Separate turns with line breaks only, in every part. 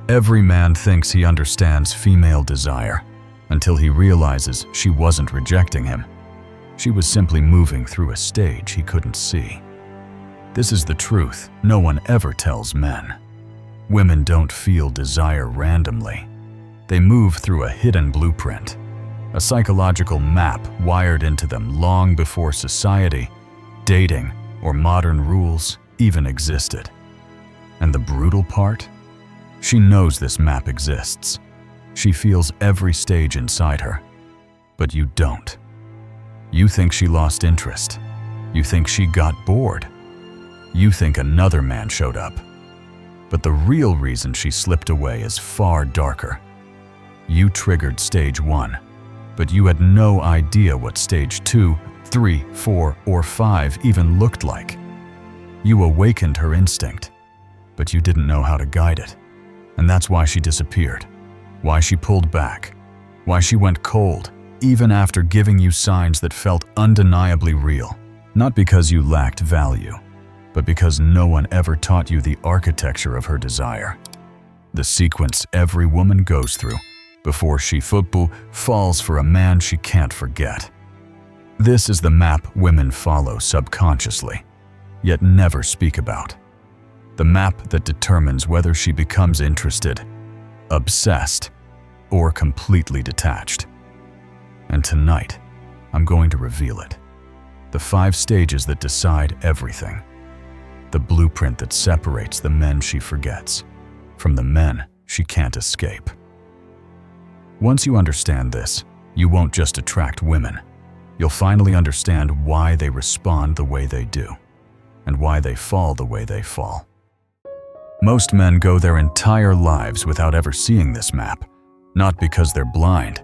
Every man thinks he understands female desire until he realizes she wasn't rejecting him. She was simply moving through a stage he couldn't see. This is the truth no one ever tells men. Women don't feel desire randomly. They move through a hidden blueprint, a psychological map wired into them long before society, dating, or modern rules even existed. And the brutal part? She knows this map exists. She feels every stage inside her. But you don't. You think she lost interest. You think she got bored. You think another man showed up. But the real reason she slipped away is far darker. You triggered stage 1, but you had no idea what stage 2, 3, 4, or 5 even looked like. You awakened her instinct, but you didn't know how to guide it. And that's why she disappeared, why she pulled back, why she went cold, even after giving you signs that felt undeniably real. Not because you lacked value, but because no one ever taught you the architecture of her desire. The sequence every woman goes through before she falls for a man she can't forget. This is the map women follow subconsciously, yet never speak about. The map that determines whether she becomes interested, obsessed, or completely detached. And tonight, I'm going to reveal it. The 5 stages that decide everything. The blueprint that separates the men she forgets from the men she can't escape. Once you understand this, you won't just attract women. You'll finally understand why they respond the way they do, and why they fall the way they fall. Most men go their entire lives without ever seeing this map, not because they're blind,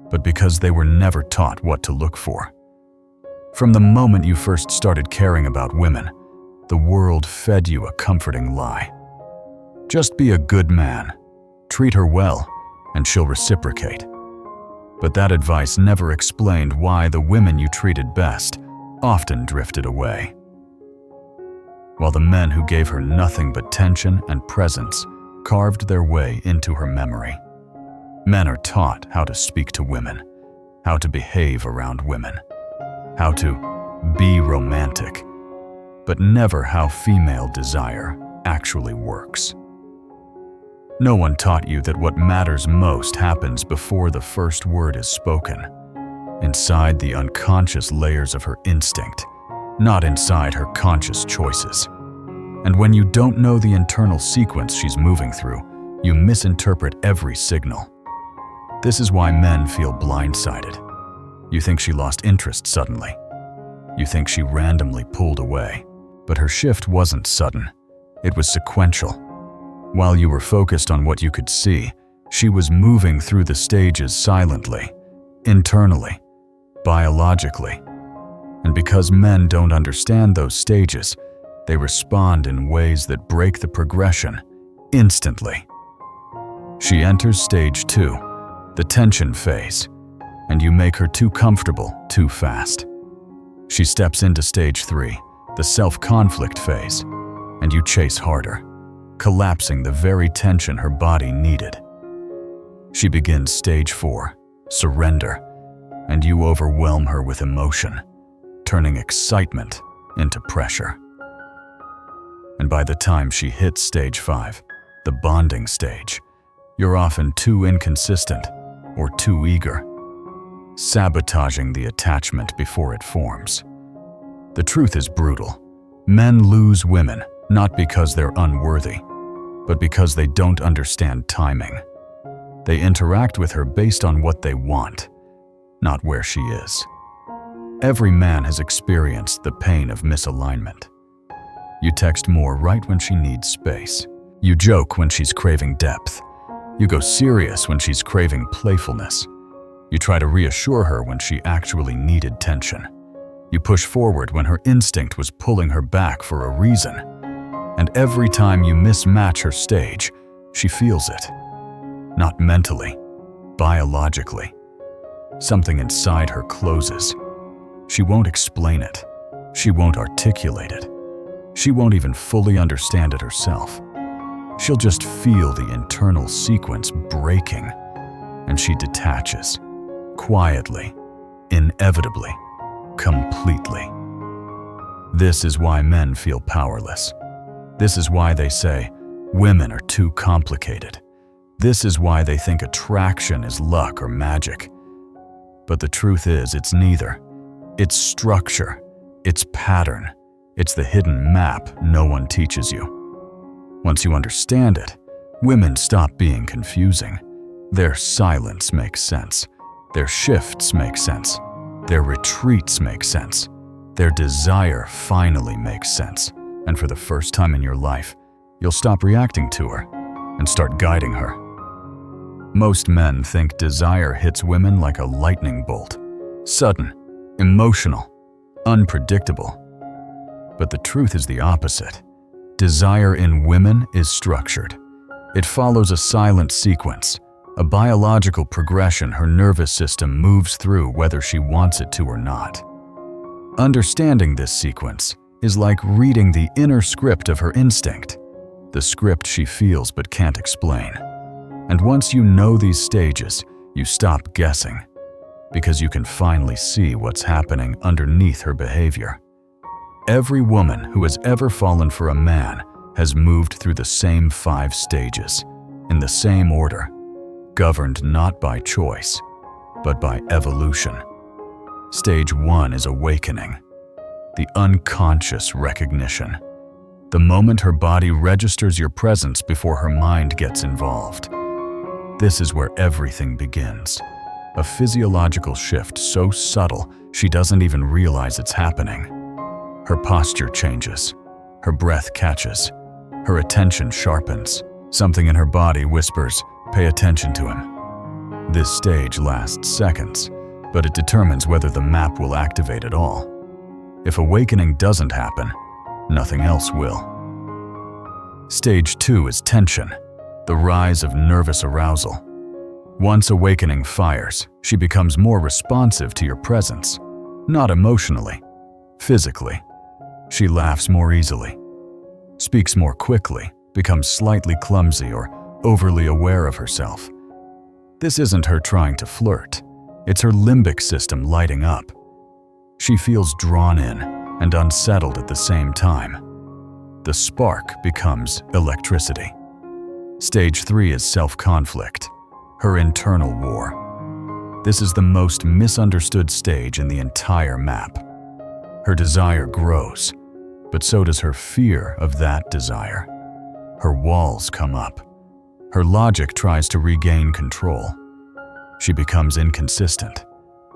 but because they were never taught what to look for. From the moment you first started caring about women, the world fed you a comforting lie. Just be a good man, treat her well, and she'll reciprocate. But that advice never explained why the women you treated best often drifted away, while the men who gave her nothing but tension and presence carved their way into her memory. Men are taught how to speak to women, how to behave around women, how to be romantic, but never how female desire actually works. No one taught you that what matters most happens before the first word is spoken, inside the unconscious layers of her instinct, not inside her conscious choices. And when you don't know the internal sequence she's moving through, you misinterpret every signal. This is why men feel blindsided. You think she lost interest suddenly. You think she randomly pulled away. But her shift wasn't sudden. It was sequential. While you were focused on what you could see, she was moving through the stages silently, internally, biologically. And because men don't understand those stages, they respond in ways that break the progression instantly. She enters stage 2, the tension phase, and you make her too comfortable too fast. She steps into stage 3, the self-conflict phase, and you chase harder, collapsing the very tension her body needed. She begins stage 4, surrender, and you overwhelm her with emotion, turning excitement into pressure. And by the time she hits stage 5, the bonding stage, you're often too inconsistent or too eager, sabotaging the attachment before it forms. The truth is brutal. Men lose women not because they're unworthy, but because they don't understand timing. They interact with her based on what they want, not where she is. Every man has experienced the pain of misalignment. You text more right when she needs space. You joke when she's craving depth. You go serious when she's craving playfulness. You try to reassure her when she actually needed tension. You push forward when her instinct was pulling her back for a reason. And every time you mismatch her stage, she feels it. Not mentally, biologically. Something inside her closes. She won't explain it. She won't articulate it. She won't even fully understand it herself. she'll just feel the internal sequence breaking, and she detaches, quietly, inevitably, completely. This is why men feel powerless. This is why they say women are too complicated. This is why they think attraction is luck or magic. But the truth is, it's neither. It's structure, it's pattern, it's the hidden map no one teaches you. Once you understand it, women stop being confusing. Their silence makes sense. Their shifts make sense. Their retreats make sense. Their desire finally makes sense. And for the first time in your life, you'll stop reacting to her and start guiding her. Most men think desire hits women like a lightning bolt. Sudden, emotional, unpredictable. But the truth is the opposite. Desire in women is structured. It follows a silent sequence, a biological progression her nervous system moves through whether she wants it to or not. Understanding this sequence is like reading the inner script of her instinct, the script she feels but can't explain. And once you know these stages, you stop guessing, because you can finally see what's happening underneath her behavior. Every woman who has ever fallen for a man has moved through the same 5 stages, in the same order, governed not by choice, but by evolution. Stage 1 is awakening, the unconscious recognition. The moment her body registers your presence before her mind gets involved. This is where everything begins. A physiological shift so subtle she doesn't even realize it's happening. Her posture changes. Her breath catches. Her attention sharpens. Something in her body whispers, "Pay attention to him." This stage lasts seconds, but it determines whether the map will activate at all. If awakening doesn't happen, nothing else will. Stage 2 is tension, the rise of nervous arousal. Once awakening fires, she becomes more responsive to your presence, not emotionally, physically. She laughs more easily, speaks more quickly, becomes slightly clumsy or overly aware of herself. This isn't her trying to flirt, it's her limbic system lighting up. She feels drawn in and unsettled at the same time. The spark becomes electricity. Stage 3 is self-conflict, her internal war. This is the most misunderstood stage in the entire map. Her desire grows, but so does her fear of that desire. Her walls come up. Her logic tries to regain control. She becomes inconsistent,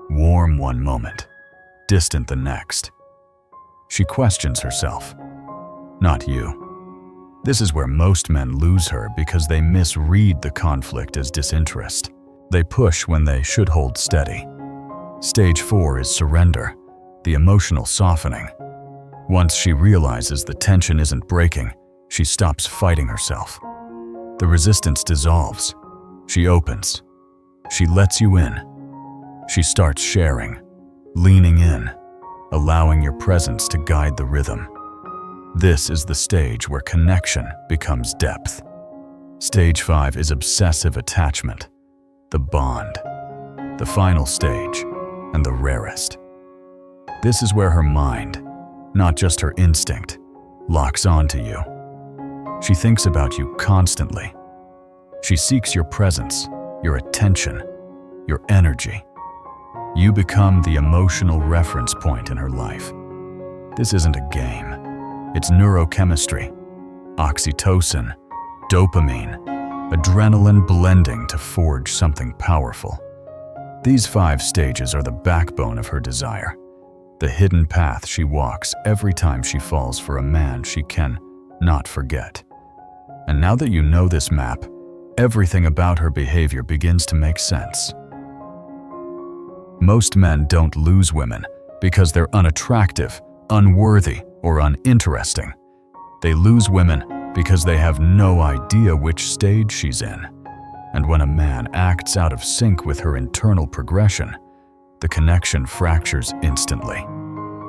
warm one moment, distant the next. She questions herself, not you. This is where most men lose her because they misread the conflict as disinterest. They push when they should hold steady. Stage 4 is surrender, the emotional softening. Once she realizes the tension isn't breaking, she stops fighting herself. The resistance dissolves. She opens. She lets you in. She starts sharing, leaning in, allowing your presence to guide the rhythm. This is the stage where connection becomes depth. Stage 5 is obsessive attachment, the bond, the final stage, and the rarest. This is where her mind, not just her instinct, locks onto you. She thinks about you constantly. She seeks your presence, your attention, your energy. You become the emotional reference point in her life. This isn't a game. It's neurochemistry, oxytocin, dopamine, adrenaline blending to forge something powerful. These 5 stages are the backbone of her desire, the hidden path she walks every time she falls for a man she can not forget. And now that you know this map, everything about her behavior begins to make sense. Most men don't lose women because they're unattractive, unworthy, or uninteresting. They lose women because they have no idea which stage she's in. And when a man acts out of sync with her internal progression, the connection fractures instantly.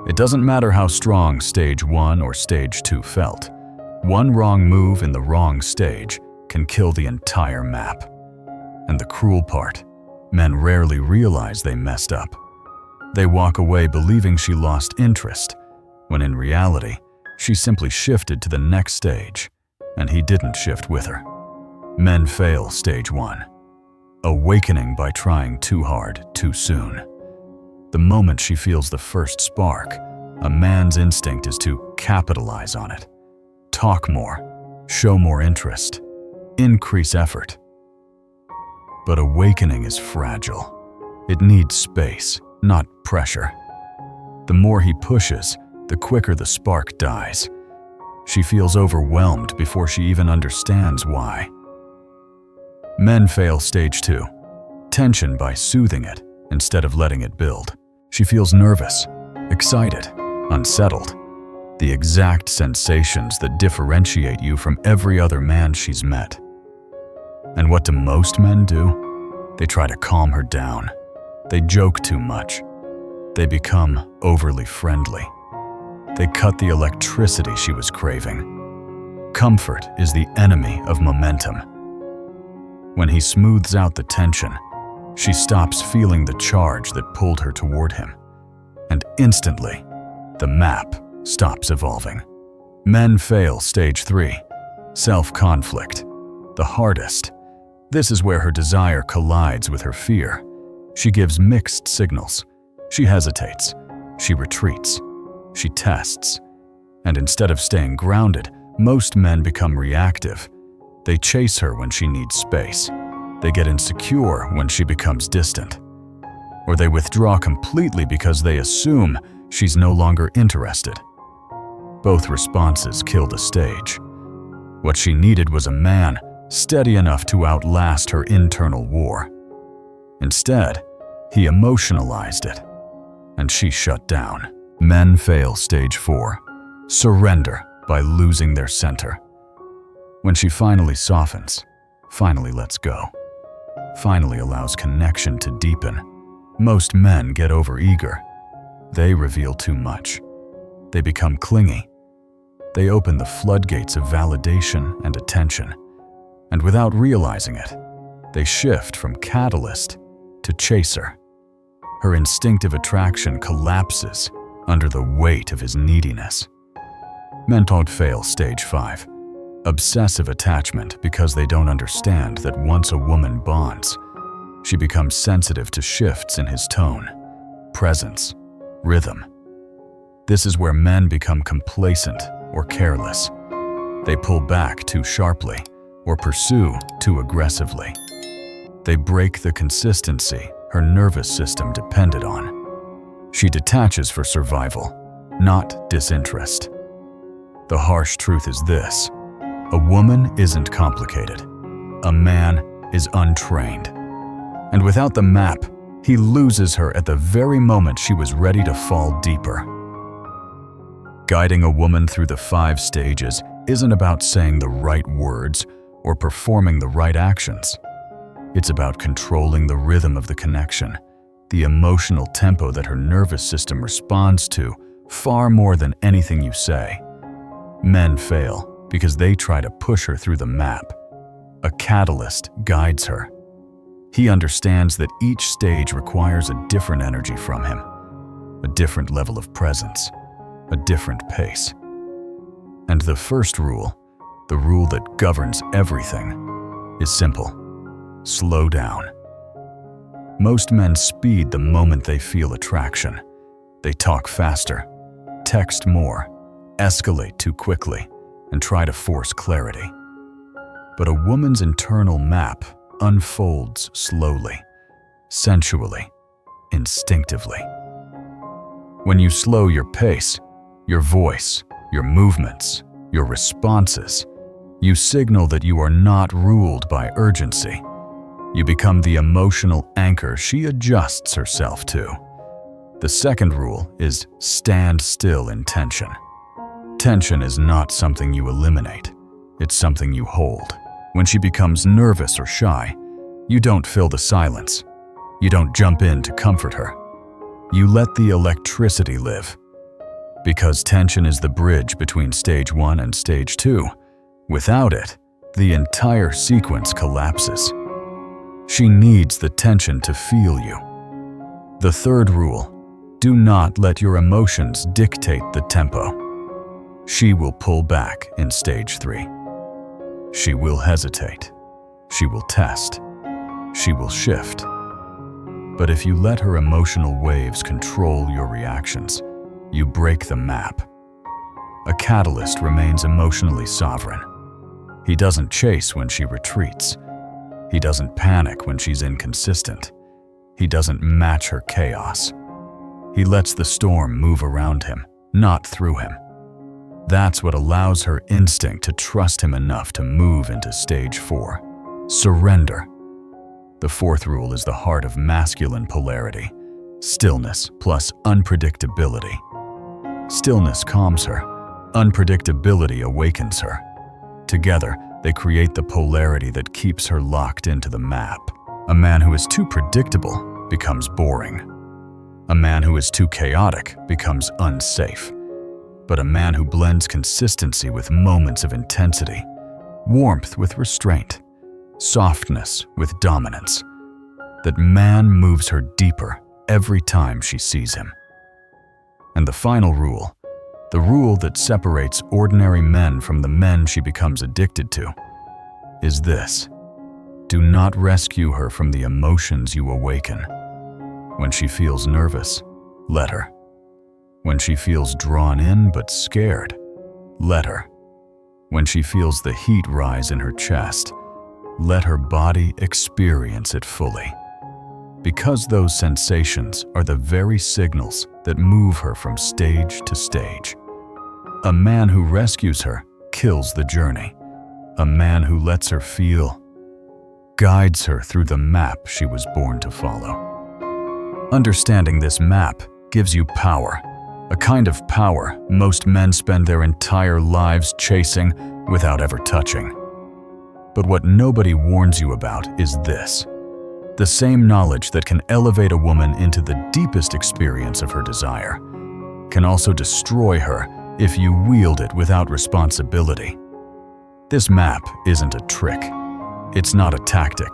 It doesn't matter how strong stage 1 or stage 2 felt. One wrong move in the wrong stage can kill the entire map. And the cruel part, men rarely realize they messed up. They walk away believing she lost interest, when in reality, she simply shifted to the next stage, and he didn't shift with her. Men fail stage 1. Awakening by trying too hard, too soon. The moment she feels the first spark, a man's instinct is to capitalize on it. Talk more, show more interest, increase effort. But awakening is fragile. It needs space, not pressure. The more he pushes, the quicker the spark dies. She feels overwhelmed before she even understands why. Men fail stage 2. Tension by soothing it instead of letting it build. She feels nervous, excited, unsettled. The exact sensations that differentiate you from every other man she's met. And what do most men do? They try to calm her down. They joke too much. They become overly friendly. They cut the electricity she was craving. Comfort is the enemy of momentum. When he smooths out the tension, she stops feeling the charge that pulled her toward him. And instantly, the map stops evolving. Men fail stage 3. Self-conflict. The hardest. This is where her desire collides with her fear. She gives mixed signals. She hesitates. She retreats. She tests. And instead of staying grounded, most men become reactive. They chase her when she needs space. They get insecure when she becomes distant. Or they withdraw completely because they assume she's no longer interested. Both responses kill the stage. What she needed was a man steady enough to outlast her internal war. Instead, he emotionalized it, and she shut down. Men fail stage 4. Surrender by losing their center. When she finally softens, finally lets go, finally allows connection to deepen, most men get overeager. They reveal too much. They become clingy. They open the floodgates of validation and attention. And without realizing it, they shift from catalyst to chaser. Her instinctive attraction collapses under the weight of his neediness. Men don't fail stage 5. Obsessive attachment because they don't understand that once a woman bonds, she becomes sensitive to shifts in his tone, presence, rhythm. This is where men become complacent or careless. They pull back too sharply or pursue too aggressively. They break the consistency her nervous system depended on. She detaches for survival, not disinterest. The harsh truth is this: a woman isn't complicated. A man is untrained. And without the map, he loses her at the very moment she was ready to fall deeper. Guiding a woman through the 5 stages isn't about saying the right words or performing the right actions. It's about controlling the rhythm of the connection, the emotional tempo that her nervous system responds to far more than anything you say. Men fail because they try to push her through the map. A catalyst guides her. He understands that each stage requires a different energy from him, a different level of presence, a different pace. And the first rule, the rule that governs everything, is simple: slow down. Most men speed the moment they feel attraction. They talk faster, text more, escalate too quickly, and try to force clarity. But a woman's internal map unfolds slowly, sensually, instinctively. When you slow your pace, your voice, your movements, your responses, you signal that you are not ruled by urgency. You become the emotional anchor she adjusts herself to. The second rule is stand still in tension. Tension is not something you eliminate. It's something you hold. When she becomes nervous or shy, you don't fill the silence. You don't jump in to comfort her. You let the electricity live. Because tension is the bridge between stage 1 and stage 2. Without it, the entire sequence collapses. She needs the tension to feel you. The third rule: do not let your emotions dictate the tempo. She will pull back in stage 3. She will hesitate. She will test. She will shift. But if you let her emotional waves control your reactions, you break the map. A catalyst remains emotionally sovereign. He doesn't chase when she retreats. He doesn't panic when she's inconsistent. He doesn't match her chaos. He lets the storm move around him, not through him. That's what allows her instinct to trust him enough to move into stage 4. Surrender. The fourth rule is the heart of masculine polarity: stillness plus unpredictability. Stillness calms her. Unpredictability awakens her. Together, they create the polarity that keeps her locked into the map. A man who is too predictable becomes boring. A man who is too chaotic becomes unsafe. But a man who blends consistency with moments of intensity, warmth with restraint, softness with dominance, that man moves her deeper every time she sees him. And the final rule, the rule that separates ordinary men from the men she becomes addicted to, is this: do not rescue her from the emotions you awaken. When she feels nervous, let her. When she feels drawn in but scared, let her. When she feels the heat rise in her chest, let her body experience it fully. Because those sensations are the very signals that move her from stage to stage. A man who rescues her kills the journey. A man who lets her feel guides her through the map she was born to follow. Understanding this map gives you power. A kind of power most men spend their entire lives chasing without ever touching. But what nobody warns you about is this: the same knowledge that can elevate a woman into the deepest experience of her desire can also destroy her if you wield it without responsibility. This map isn't a trick. It's not a tactic.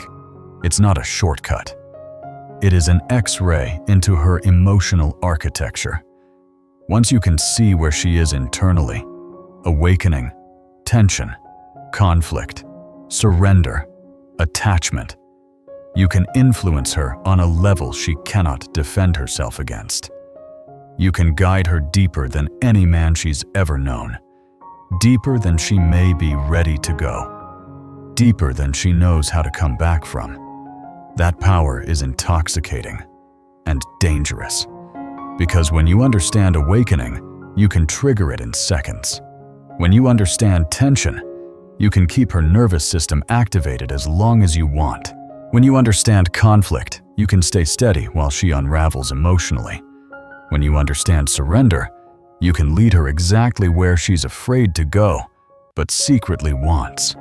It's not a shortcut. It is an X-ray into her emotional architecture. Once you can see where she is internally, awakening, tension, conflict, surrender, attachment, you can influence her on a level she cannot defend herself against. You can guide her deeper than any man she's ever known, deeper than she may be ready to go, deeper than she knows how to come back from. That power is intoxicating and dangerous. Because when you understand awakening, you can trigger it in seconds. When you understand tension, you can keep her nervous system activated as long as you want. When you understand conflict, you can stay steady while she unravels emotionally. When you understand surrender, you can lead her exactly where she's afraid to go, but secretly wants.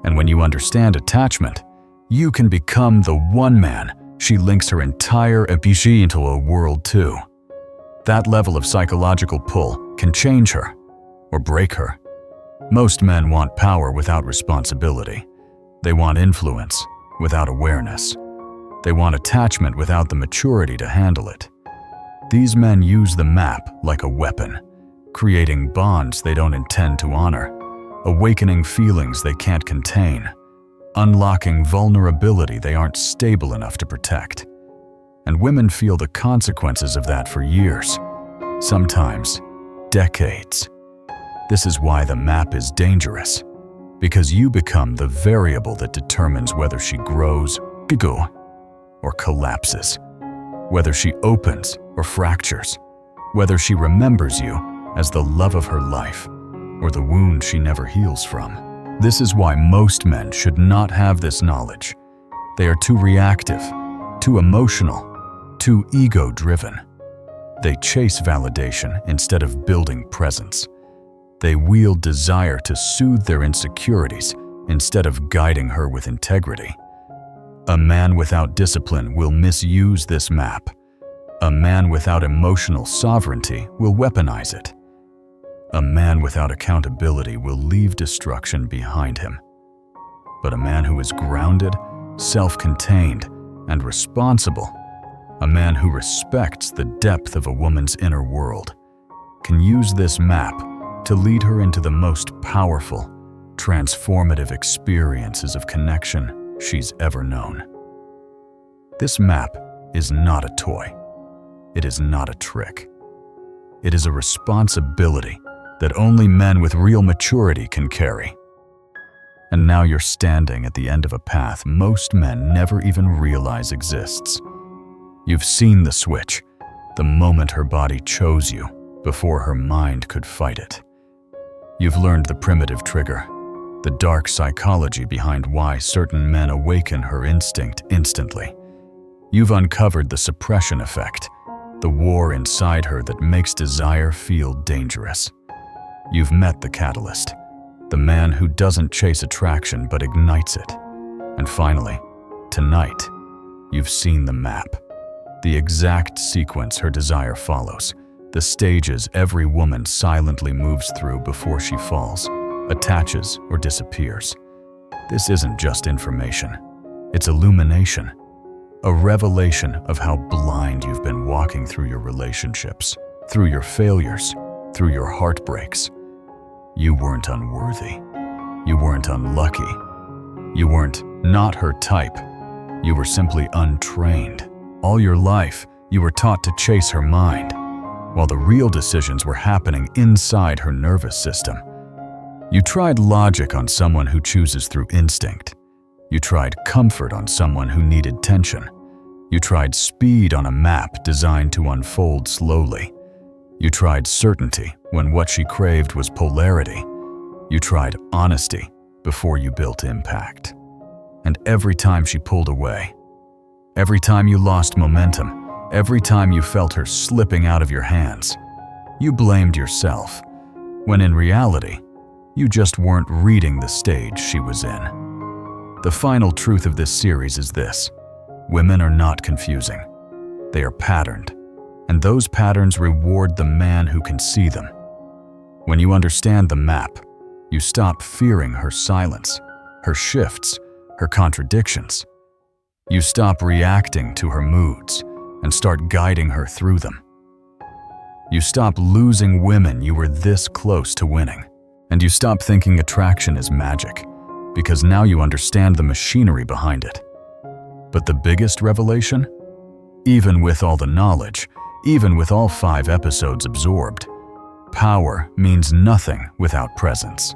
And when you understand attachment, you can become the one man she links her entire ambition into a world to. That level of psychological pull can change her or break her. Most men want power without responsibility. They want influence without awareness. They want attachment without the maturity to handle it. These men use the map like a weapon, creating bonds they don't intend to honor, awakening feelings they can't contain, unlocking vulnerability they aren't stable enough to protect. And women feel the consequences of that for years, sometimes decades. This is why the map is dangerous, because you become the variable that determines whether she grows or collapses, whether she opens or fractures, whether she remembers you as the love of her life or the wound she never heals from. This is why most men should not have this knowledge. They are too reactive, too emotional, too ego-driven. They chase validation instead of building presence. They wield desire to soothe their insecurities instead of guiding her with integrity. A man without discipline will misuse this map. A man without emotional sovereignty will weaponize it. A man without accountability will leave destruction behind him. But a man who is grounded, self-contained, and responsible, a man who respects the depth of a woman's inner world, can use this map to lead her into the most powerful, transformative experiences of connection she's ever known. This map is not a toy. It is not a trick. It is a responsibility that only men with real maturity can carry. And now you're standing at the end of a path most men never even realize exists. You've seen the switch, the moment her body chose you, before her mind could fight it. You've learned the primitive trigger, the dark psychology behind why certain men awaken her instinct instantly. You've uncovered the suppression effect, the war inside her that makes desire feel dangerous. You've met the catalyst, the man who doesn't chase attraction but ignites it. And finally, tonight, you've seen the map, the exact sequence her desire follows, the stages every woman silently moves through before she falls, attaches, or disappears. This isn't just information. It's illumination, a revelation of how blind you've been walking through your relationships, through your failures, through your heartbreaks. You weren't unworthy. You weren't unlucky. You weren't not her type. You were simply untrained. All your life, you were taught to chase her mind, while the real decisions were happening inside her nervous system. You tried logic on someone who chooses through instinct. You tried comfort on someone who needed tension. You tried speed on a map designed to unfold slowly. You tried certainty when what she craved was polarity. You tried honesty before you built impact. And every time she pulled away, every time you lost momentum, every time you felt her slipping out of your hands, you blamed yourself, when in reality, you just weren't reading the stage she was in. The final truth of this series is this: women are not confusing. They are patterned, and those patterns reward the man who can see them. When you understand the map, you stop fearing her silence, her shifts, her contradictions. You stop reacting to her moods and start guiding her through them. You stop losing women you were this close to winning, and you stop thinking attraction is magic, because now you understand the machinery behind it. But the biggest revelation? Even with all the knowledge, even with all 5 episodes absorbed, power means nothing without presence.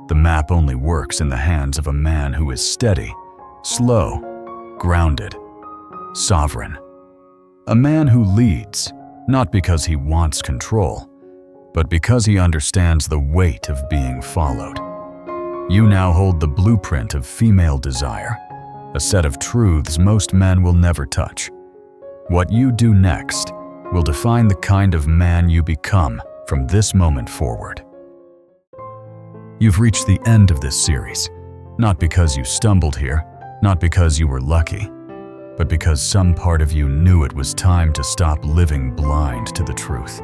The map only works in the hands of a man who is steady, slow, grounded, sovereign. A man who leads, not because he wants control, but because he understands the weight of being followed. You now hold the blueprint of female desire, a set of truths most men will never touch. What you do next will define the kind of man you become from this moment forward. You've reached the end of this series, not because you stumbled here, not because you were lucky, but because some part of you knew it was time to stop living blind to the truth.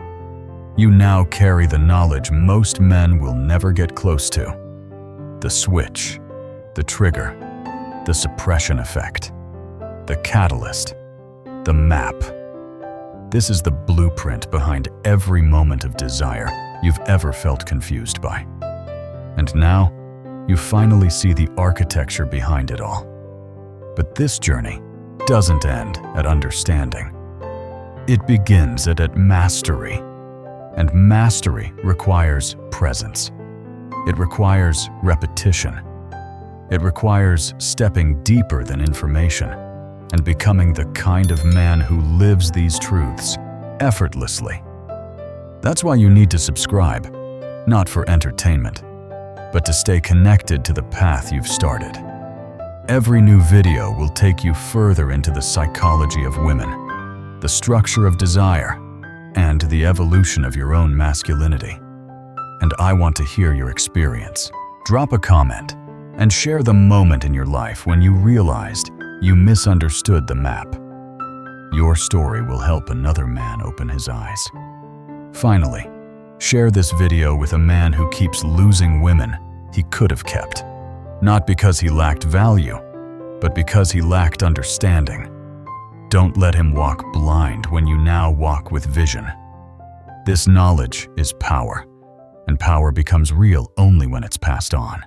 You now carry the knowledge most men will never get close to: the switch, the trigger, the suppression effect, the catalyst, the map. This is the blueprint behind every moment of desire you've ever felt confused by. And now, you finally see the architecture behind it all. But this journey doesn't end at understanding. It begins at mastery. And mastery requires presence. It requires repetition. It requires stepping deeper than information and becoming the kind of man who lives these truths effortlessly. That's why you need to subscribe, not for entertainment, but to stay connected to the path you've started. Every new video will take you further into the psychology of women, the structure of desire, and the evolution of your own masculinity. And I want to hear your experience. Drop a comment and share the moment in your life when you realized you misunderstood the map. Your story will help another man open his eyes. Finally, share this video with a man who keeps losing women he could have kept. Not because he lacked value, but because he lacked understanding. Don't let him walk blind when you now walk with vision. This knowledge is power, and power becomes real only when it's passed on.